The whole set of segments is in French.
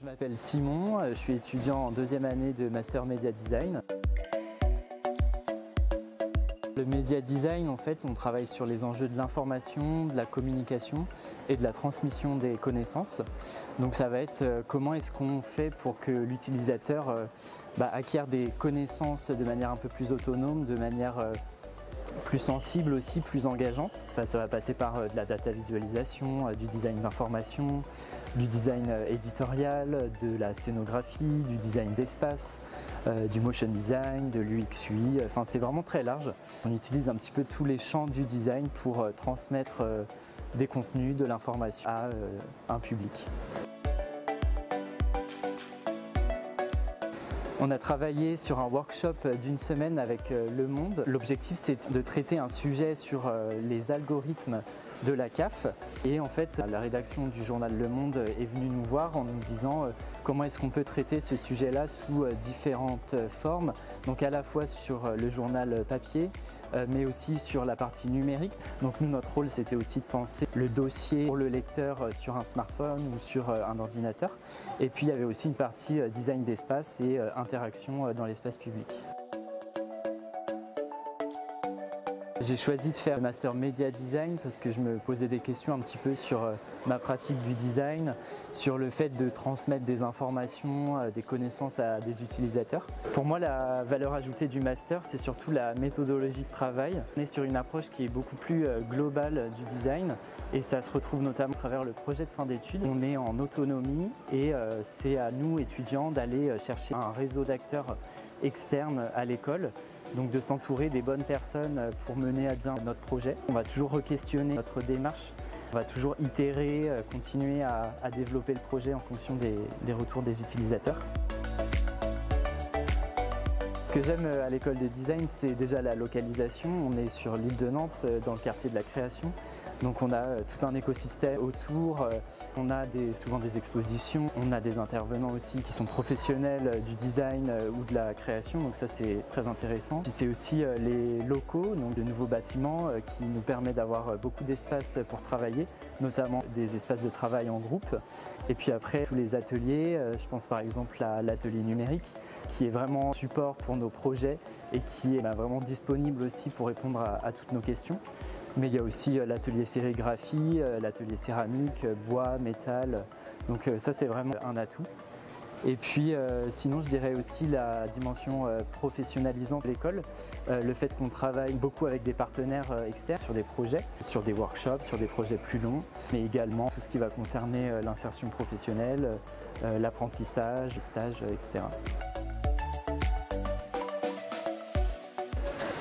Je m'appelle Simon, je suis étudiant en deuxième année de Master Media Design. Le Media Design, en fait, on travaille sur les enjeux de l'information, de la communication et de la transmission des connaissances. Donc ça va être comment est-ce qu'on fait pour que l'utilisateur acquiert des connaissances de manière un peu plus autonome, de manière plus sensible aussi, plus engageante. Ça va passer par de la data visualisation, du design d'information, du design éditorial, de la scénographie, du design d'espace, du motion design, de l'UX UI. Enfin, c'est vraiment très large. On utilise un petit peu tous les champs du design pour transmettre des contenus, de l'information à un public. On a travaillé sur un workshop d'une semaine avec Le Monde. L'objectif, c'est de traiter un sujet sur les algorithmes de la CAF. Et en fait, la rédaction du journal Le Monde est venue nous voir en nous disant comment est-ce qu'on peut traiter ce sujet-là sous différentes formes. Donc à la fois sur le journal papier, mais aussi sur la partie numérique. Donc nous, notre rôle, c'était aussi de penser le dossier pour le lecteur sur un smartphone ou sur un ordinateur. Et puis il y avait aussi une partie design d'espace et interaction dans l'espace public. J'ai choisi de faire le Master Media Design parce que je me posais des questions un petit peu sur ma pratique du design, sur le fait de transmettre des informations, des connaissances à des utilisateurs. Pour moi, la valeur ajoutée du Master, c'est surtout la méthodologie de travail. On est sur une approche qui est beaucoup plus globale du design et ça se retrouve notamment à travers le projet de fin d'études. On est en autonomie et c'est à nous, étudiants, d'aller chercher un réseau d'acteurs externes à l'école. Donc de s'entourer des bonnes personnes pour mener à bien notre projet. On va toujours re-questionner notre démarche, on va toujours itérer, continuer à développer le projet en fonction des retours des utilisateurs. Ce que j'aime à l'école de design, c'est déjà la localisation. On est sur l'île de Nantes, dans le quartier de la Création. Donc on a tout un écosystème autour, on a souvent des expositions, on a des intervenants aussi qui sont professionnels du design ou de la création, donc ça c'est très intéressant. Puis c'est aussi les locaux, donc de nouveaux bâtiments qui nous permettent d'avoir beaucoup d'espace pour travailler, notamment des espaces de travail en groupe. Et puis après tous les ateliers, je pense par exemple à l'atelier numérique qui est vraiment support pour nos projets et qui est vraiment disponible aussi pour répondre à toutes nos questions. Mais il y a aussi l'atelier sérigraphie, l'atelier céramique, bois, métal. Donc ça c'est vraiment un atout. Et puis sinon je dirais aussi la dimension professionnalisante de l'école, le fait qu'on travaille beaucoup avec des partenaires externes sur des projets, sur des workshops, sur des projets plus longs, mais également tout ce qui va concerner l'insertion professionnelle, l'apprentissage, les stages, etc.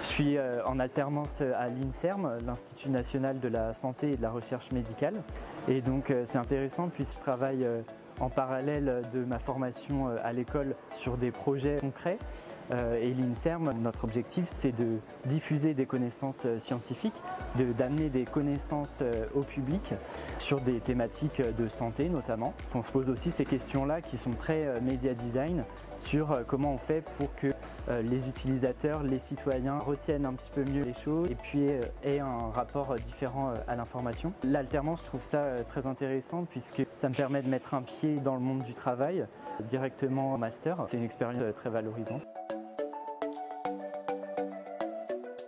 Je suis en alternance à l'INSERM, l'Institut national de la santé et de la recherche médicale. Et donc c'est intéressant puisque je travaille en parallèle de ma formation à l'école sur des projets concrets. Et l'INSERM, notre objectif, c'est de diffuser des connaissances scientifiques, d'amener des connaissances au public sur des thématiques de santé notamment. On se pose aussi ces questions-là qui sont très média design sur comment on fait pour que les utilisateurs, les citoyens retiennent un petit peu mieux les choses et puis aient un rapport différent à l'information. L'alternance, je trouve ça très intéressant puisque ça me permet de mettre un pied dans le monde du travail directement en master. C'est une expérience très valorisante.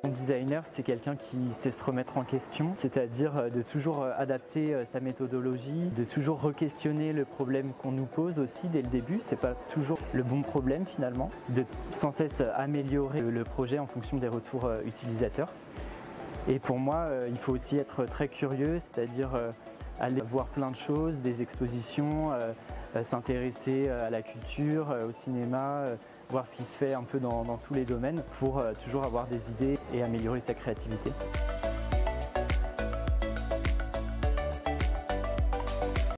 Un designer, c'est quelqu'un qui sait se remettre en question, c'est-à-dire de toujours adapter sa méthodologie, de toujours re-questionner le problème qu'on nous pose aussi dès le début. C'est pas toujours le bon problème finalement, de sans cesse améliorer le projet en fonction des retours utilisateurs. Et pour moi, il faut aussi être très curieux, c'est-à-dire aller voir plein de choses, des expositions, s'intéresser à la culture, au cinéma, voir ce qui se fait un peu dans tous les domaines pour toujours avoir des idées et améliorer sa créativité.